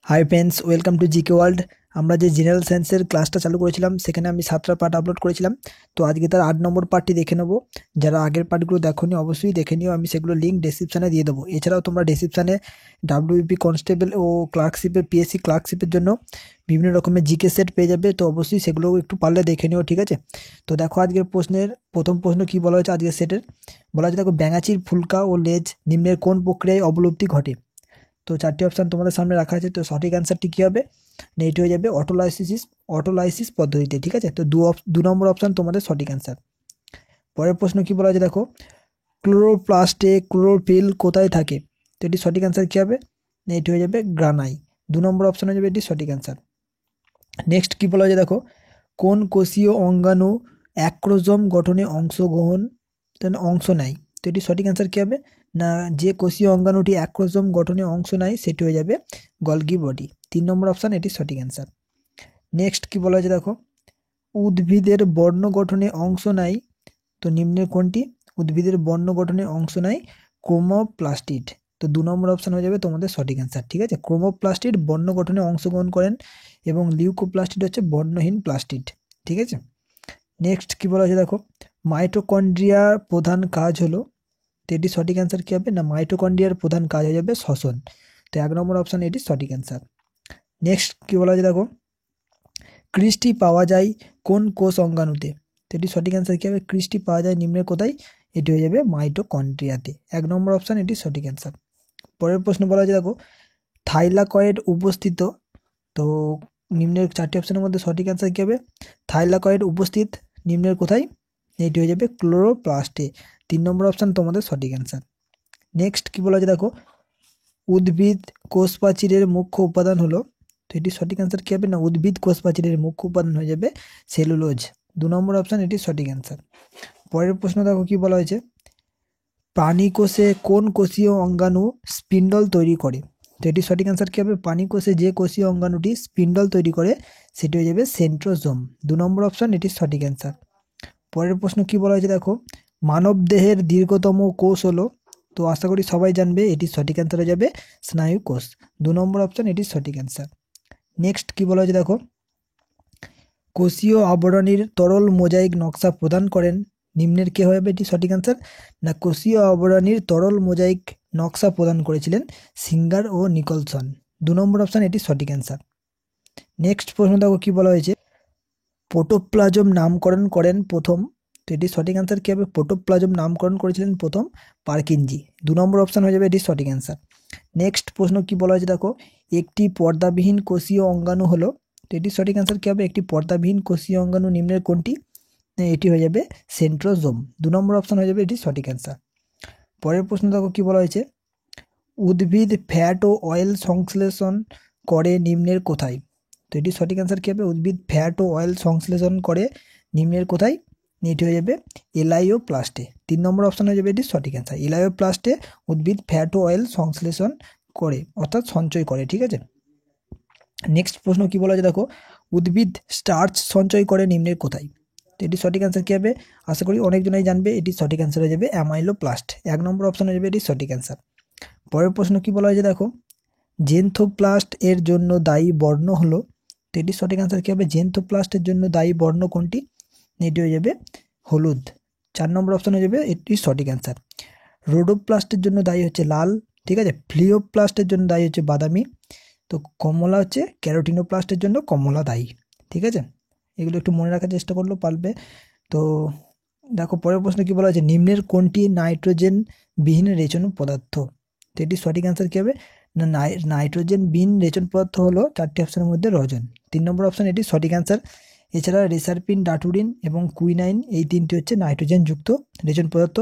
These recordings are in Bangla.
Hi friends, welcome to GK world. আমরা যে জেনারেল সায়েন্সের ক্লাসটা চালু করেছিলাম সেখানে আমি 7টা পার্ট আপলোড করেছিলাম। তো আজকে তার 8 নম্বর পার্টটি দেখে নেবো। যারা আগের পার্টগুলো দেখোনি অবশ্যই দেখে নিও, আমি সেগুলো লিঙ্ক ডেসক্রিপশানে দিয়ে দেবো। এছাড়াও তোমরা ডেসক্রিপশানে ডাব্লিউবিপি কনস্টেবল ও ক্লার্কশিপের পিএসসি ক্লার্কশিপের জন্য বিভিন্ন রকমের জিকে সেট পেয়ে যাবে। তো অবশ্যই সেগুলো একটু পারলে দেখে নিও, ঠিক আছে? তো দেখো আজকের প্রশ্নের প্রথম প্রশ্ন কি বলা হয়েছে আজকের সেটের। বলা হয়েছে দেখো, ব্যাঙাচির ফুলকা ও লেজ নিম্নের কোন প্রক্রিয়ায় অবলুপ্তি ঘটে? তো 4টি অপশান তোমাদের সামনে রাখা আছে। তো সঠিক অ্যান্সারটি কী হবে? এটি হয়ে যাবে অটোলাইসিস পদ্ধতিতে, ঠিক আছে? তো দু নম্বর অপশান তোমাদের সঠিক অ্যান্সার। পরের প্রশ্ন কি বলা আছে দেখো, ক্লোরোপ্লাস্টে ক্লোরোফিল কোথায় থাকে? তো এটি সঠিক অ্যান্সার কী হবে? এটি হয়ে যাবে গ্রানাই। 2 নম্বর অপশান হয়ে যাবে এটি সঠিক অ্যান্সার। নেক্সট কি বলা আছে দেখো, কোন কোষীয় অঙ্গাণু অ্যাক্রোজোম গঠনে অংশ নেয়? তো এটি সঠিক অ্যান্সার কী হবে? না, যে কোষীয় অঙ্গাণুটি অ্যাক্রোজোম গঠনে অংশ নেয় সেটি হয়ে যাবে গলগি বডি। 3 নম্বর অপশান এটি সঠিক অ্যান্সার। নেক্সট কি বলা হয়েছে দেখো, উদ্ভিদের বর্ণ গঠনে অংশ নেয়। তো নিম্নের কোনটি উদ্ভিদের বর্ণ গঠনে অংশ নেয়? ক্রোমোপ্লাস্টিড। তো 2 নম্বর অপশান হয়ে যাবে তোমাদের সঠিক অ্যান্সার, ঠিক আছে? ক্রোমোপ্লাস্টিড বর্ণ গঠনে অংশগ্রহণ করেন এবং লিউকোপ্লাস্টিড হচ্ছে বর্ণহীন প্লাস্টিড, ঠিক আছে? নেক্সট কি বলা হয়েছে দেখো, মাইটোকন্ড্রিয়ার প্রধান কাজ হলো। তো এটি সঠিক অ্যান্সার কী হবে? না, মাইটোকন্ড্রিয়ার প্রধান কাজ হয়ে যাবে শ্বসন। তো 1 নম্বর অপশান এটি সঠিক অ্যান্সার। নেক্সট কী বলা হয়েছে দেখো, ক্রিস্টি পাওয়া যায় কোন কোষ অঙ্গাণুতে? তো এটি সঠিক অ্যান্সার কী হবে? ক্রিস্টি পাওয়া যায় নিম্নের কোথায়? এটি হয়ে যাবে মাইটোকন্ড্রিয়াতে। 1 নম্বর অপশান এটি সঠিক অ্যান্সার। পরের প্রশ্ন বলা হয়েছে দেখো, থাইলাকয়েড উপস্থিত। তো নিম্নের 4টি অপশানের মধ্যে সঠিক অ্যান্সার কী হবে? থাইলাকয়েড উপস্থিত নিম্নের কোথায়? এটি হয়ে যাবে ক্লোরোপ্লাস্টে। 3 নম্বর অপশান তোমাদের সঠিক অ্যান্সার। নেক্সট কি বলা হয়েছে দেখো, উদ্ভিদ কোষ প্রাচীরের মুখ্য উপাদান হলো। তো এটি সঠিক অ্যান্সার কী হবে? না, উদ্ভিদ কোষ প্রাচীরের মুখ্য উপাদান হয়ে যাবে সেলুলোজ। 2 নম্বর অপশান এটি সঠিক অ্যান্সার। পরের প্রশ্ন দেখো কি বলা হয়েছে, প্রাণী কোষে কোন কোষীয় অঙ্গাণু স্পিন্ডল তৈরি করে? তো এটি সঠিক অ্যান্সার কী হবে? প্রাণী কোষে যে কোষীয় অঙ্গাণুটি স্পিন্ডল তৈরি করে সেটি হয়ে যাবে সেন্ট্রোজোম। 2 নম্বর অপশান এটি সঠিক অ্যান্সার। পরের প্রশ্ন কি বলা হয়েছে দেখো, মানব দেহের দীর্ঘতম কোষ হলো। তো আশা করি সবাই জানবে, এটি সঠিক অ্যান্সার হয়ে যাবে স্নায়ু কোষ। 2 নম্বর অপশান এটি সঠিক অ্যান্সার। নেক্সট কি বলা হয়েছে দেখো, কোষীয় আবরণীর তরল মোজাইক নকশা প্রদান করেন নিম্নের কে হবে? এটি সঠিক অ্যান্সার। না, কোষীয় আবরণীর তরল মোজাইক নকশা প্রদান করেছিলেন সিঙ্গার ও নিকলসন। 2 নম্বর অপশান এটি সঠিক অ্যান্সার। নেক্সট প্রশ্ন দেখো কি বলা হয়েছে, প্রোটোপ্লাজম নামকরণ করেন প্রথম। তো এটি সঠিক অ্যান্সার কী হবে? প্রোটোপ্লাজম নামকরণ করেছিলেন প্রথম পার্কিনজি। 2 নম্বর অপশান হয়ে যাবে এটি সঠিক অ্যান্সার। নেক্সট প্রশ্ন কি বলা হয়েছে দেখো, একটি পর্দাবিহীন কোষীয় অঙ্গাণু হলো। তো এটি সঠিক অ্যান্সার কী হবে? একটি পর্দাবিহীন কোষীয় অঙ্গাণু নিম্নের কোনটি? এটি হয়ে যাবে সেন্ট্রোজোম। 2 নম্বর অপশান হয়ে যাবে এটি সঠিক অ্যান্সার। পরের প্রশ্ন দেখো কি বলা হয়েছে, উদ্ভিদ ফ্যাট ও অয়েল সংশ্লেষণ করে নিম্নের কোথায়? তো এটি সঠিক অ্যান্সার কী হবে? উদ্ভিদ ফ্যাট ও অয়েল সংশ্লেষণ করে নিম্নের কোথায়? এটি হয়ে যাবে এলাইওপ্লাস্টে। 3 নম্বর অপশান হয়ে যাবে এটি সঠিক অ্যান্সার। এলাইওপ্লাস্টে উদ্ভিদ ফ্যাট ও অয়েল সংশ্লেষণ করে, অর্থাৎ সঞ্চয় করে, ঠিক আছে? নেক্সট প্রশ্ন কি বলা আছে দেখো, উদ্ভিদ স্টার্চ সঞ্চয় করে নিম্নের কোথায়? তো এটি সঠিক অ্যান্সার কী হবে? আশা করি অনেকজনাই জানবে, এটি সঠিক অ্যান্সার হয়ে যাবে অ্যামাইলোপ্লাস্ট। 1 নম্বর অপশান হয়ে যাবে এটি সঠিক অ্যান্সার। পরের প্রশ্ন কি বলা হয়েছে দেখো, জেন্থোপ্লাস্ট এর জন্য দায়ী বর্ণ হলো। তো এটি সঠিক অ্যান্সার কী হবে? জেন্থোপ্লাস্টের জন্য দায়ী বর্ণ কোনটি? এটি হয়ে যাবে হলুদ। 4 নম্বর অপশান হয়ে যাবে এটি সঠিক অ্যান্সার। রোডোপ্লাস্টের জন্য দায়ী হচ্ছে লাল, ঠিক আছে? ফ্লিওপ্লাস্টের জন্য দায়ী হচ্ছে বাদামি। তো কমলা হচ্ছে ক্যারোটিনোপ্লাস্টের জন্য কমলা দায়ী, ঠিক আছে? এগুলো একটু মনে রাখার চেষ্টা করলেও পারবে। তো দেখো পরের প্রশ্ন কি বলা হয়েছে, নিম্নের কোনটি নাইট্রোজেন বিহীন রেচন পদার্থ? তো এটি সঠিক অ্যান্সার কী হবে? না, নাইট্রোজেন বিহীন রেচন পদার্থ হলো 4টি অপশানের মধ্যে রজন। 3 নম্বর অপশান এটি সঠিক অ্যান্সার। এছাড়া রেসারপিন, ডাটুরিন এবং কুইনাইন এই 3টি হচ্ছে নাইট্রোজেন যুক্ত রেচন পদার্থ,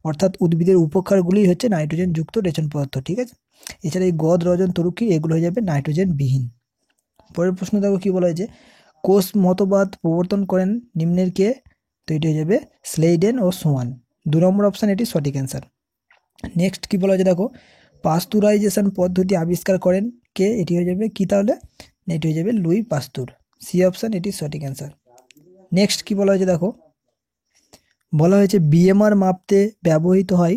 অর্থাৎ উদ্ভিদের উপকারগুলি হচ্ছে নাইট্রোজেন যুক্ত রেচন পদার্থ, ঠিক আছে? এছাড়া এই গদ, রজন, তরুক্ষীর এগুলো হয়ে যাবে নাইট্রোজেন বিহীন। পরের প্রশ্ন দেখো কি বলা হয়েছে, কোষ মতবাদ প্রবর্তন করেন নিম্নের কে? তো এটি হয়ে যাবে স্লেইডেন ও সোয়ান। 2 নম্বর অপশান এটি সঠিক অ্যান্সার। নেক্সট কি বলা হয়েছে দেখো, পাস্তুরাইজেশন পদ্ধতি আবিষ্কার করেন কে? এটি হয়ে যাবে কি তাহলে? এটি হয়ে যাবে লুই পাস্তুর। সি অপশান এটি সঠিক অ্যান্সার। নেক্সট কি বলা হয়েছে দেখো, বলা হয়েছে বিএমআর মাপতে ব্যবহৃত হয়।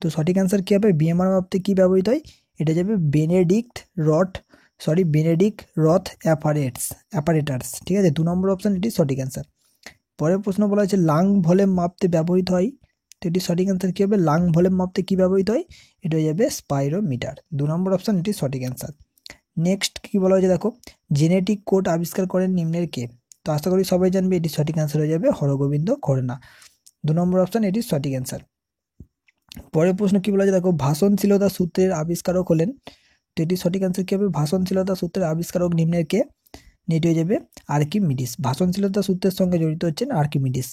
তো সঠিক অ্যান্সার কী হবে? বিএমআর মাপতে কী ব্যবহৃত হয়? এটা যাবে বেনেডিক্ট রট বেনেডিক্ট রথ অ্যাপারেটার্স, ঠিক আছে। 2 নম্বর অপশান এটি সঠিক অ্যান্সার। পরের প্রশ্ন বলা হয়েছে লাং ভলিউম মাপতে ব্যবহৃত হয়, তো এটি সঠিক অ্যান্সার কী হবে? লাং ভলিউম মাপতে কী ব্যবহৃত হয়? এটা হয়ে যাবে স্পাইরোমিটার। 2 নম্বর অপশান এটি সঠিক অ্যান্সার। নেক্সট কী বলা হয়েছে দেখো, জেনেটিক কোড আবিষ্কার করেন নিম্নের কে? তো আশা করি সবাই জানবে, এটি সঠিক অ্যান্সার হয়ে যাবে হরগোবিন্দ খোরনা। 2 নম্বর অপশান এটি সঠিক অ্যান্সার। পরের প্রশ্ন কী বলা হয়েছে দেখো, ভাষণশীলতা সূত্রের আবিষ্কারক হলেন, তো এটি সঠিক অ্যান্সার কী হবে? ভাষণশীলতা সূত্রের আবিষ্কারক নিম্নের কে? এটি হয়ে যাবে আর্কিমিডিস। ভাষণশীলতা সূত্রের সঙ্গে জড়িত হচ্ছেন আর্কিমিডিস।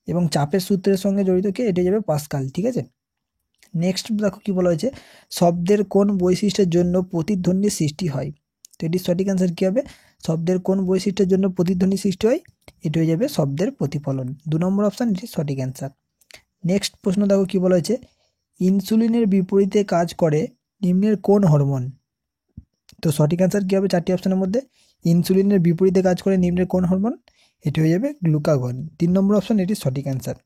এবং চাপের সূত্রের সঙ্গে জড়িত কে? এটি হয়ে যাবে পাস্কাল, ঠিক আছে। নেক্সট দেখো কী বলা হয়েছে, শব্দের কোন বৈশিষ্ট্যের জন্য প্রতিধ্বনির সৃষ্টি হয়? তো এটির সঠিক অ্যান্সার কী হবে? শব্দের কোন বৈশিষ্ট্যের জন্য প্রতিধ্বনি সৃষ্টি হয়? এটি হয়ে যাবে শব্দের প্রতিফলন। 2 নম্বর অপশান এটি সঠিক অ্যান্সার। নেক্সট প্রশ্ন দেখো কী বলা হয়েছে, ইনসুলিনের বিপরীতে কাজ করে নিম্নের কোন হরমোন? তো সঠিক অ্যান্সার কী হবে 4টি অপশানের মধ্যে? ইনসুলিনের বিপরীতে কাজ করে নিম্নের কোন হরমোন? এটি হয়ে যাবে গ্লুকাগন। 3 নম্বর অপশান এটি সঠিক অ্যান্সার।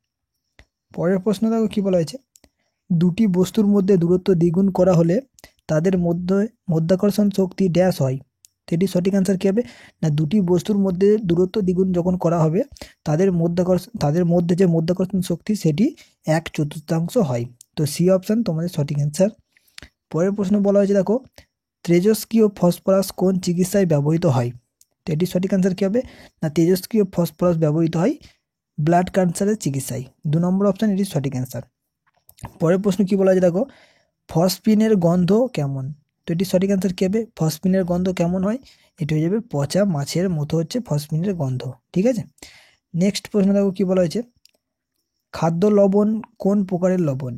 পরের প্রশ্ন দেখো কী বলা হয়েছে, দুটি বস্তুর মধ্যে দূরত্ব দ্বিগুণ করা হলে তাদের মধ্যে মধ্যাকর্ষণ শক্তি ড্যাশ হয়, তো এটি সঠিক অ্যান্সার কী হবে? না, দুটি বস্তুর মধ্যে দূরত্ব দ্বিগুণ যখন করা হবে তাদের মধ্যে যে মধ্যাকর্ষণ শক্তি সেটি 1/4 হয়। তো সি অপশান তোমাদের সঠিক অ্যান্সার। পরের প্রশ্ন বলা হয়েছে দেখো, তেজস্ক্রিয় ফসফরাস কোন চিকিৎসায় ব্যবহৃত হয়? তো এটির সঠিক অ্যান্সার কী হবে? না, তেজস্ক্রিয় ফসফরাস ব্যবহৃত হয় ব্লাড ক্যান্সারের চিকিৎসায়। 2 নম্বর অপশান এটি সঠিক অ্যান্সার। পরের প্রশ্ন কী বলা হয়েছে দেখো, ফসফিনের গন্ধ কেমন? তো এটির সঠিক অ্যান্সার কী হবে? ফসফিনের গন্ধ কেমন হয়? এটি হয়ে যাবে পচা মাছের মতো হচ্ছে ফসফিনের গন্ধ, ঠিক আছে। নেক্সট প্রশ্ন দেখো কী বলা হয়েছে, খাদ্য লবণ কোন প্রকারের লবণ?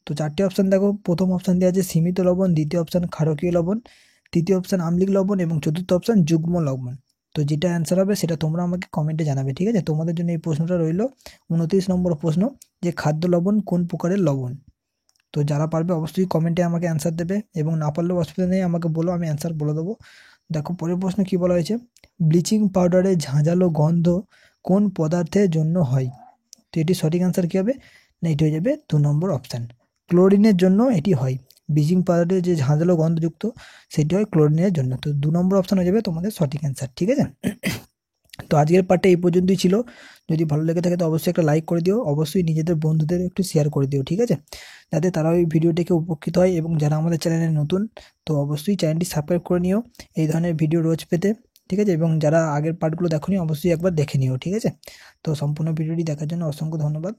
তো 4টি অপশান দেখো, প্রথম অপশান দেওয়া আছে সীমিত লবণ, দ্বিতীয় অপশান ক্ষারকীয় লবণ, তৃতীয় অপশান আম্লিক লবণ এবং চতুর্থ অপশান যুগ্ম লবণ। তো যেটা অ্যান্সার হবে সেটা তোমরা আমাকে কমেন্টে জানাবে, ঠিক আছে। তোমাদের জন্য এই প্রশ্নটা রইল 29 নম্বর প্রশ্ন, যে খাদ্য লবণ কোন প্রকারের লবণ? তো যারা পারবে অবশ্যই কমেন্টে আমাকে অ্যান্সার দেবে, এবং না পারলেও অসুবিধা নেই, আমাকে বলো, আমি অ্যান্সার বলে দেবো। দেখো পরের প্রশ্ন কী বলা হয়েছে, ব্লিচিং পাউডারে ঝাঁঝালো গন্ধ কোন পদার্থের জন্য হয়? তো এটি সঠিক অ্যান্সার কী হবে? না, এটি হয়ে যাবে 2 নম্বর অপশান, ক্লোরিনের জন্য এটি হয়। ব্লিচিং পাউডারে যে ঝাঁঝালো গন্ধযুক্ত সেটি হয় ক্লোরিনের জন্য। তো 2 নম্বর অপশান হয়ে যাবে তোমাদের সঠিক অ্যান্সার, ঠিক আছে। তো আজকের পার্টটা এই পর্যন্তই ছিল। যদি ভালো লেগে থাকে তো অবশ্যই একটা লাইক করে দিও, অবশ্যই নিজেদের বন্ধুদের একটু শেয়ার করে দিও, ঠিক আছে, যাতে তারাও এই ভিডিওটিকে উপকৃত হয়। এবং যারা আমাদের চ্যানেলে নতুন, তো অবশ্যই চ্যানেলটি সাবস্ক্রাইব করে নিও এই ধরনের ভিডিও রোজ পেতে, ঠিক আছে। এবং যারা আগের পার্টগুলো দেখোনি অবশ্যই একবার দেখে নিও, ঠিক আছে। তো সম্পূর্ণ ভিডিওটি দেখার জন্য অসংখ্য ধন্যবাদ।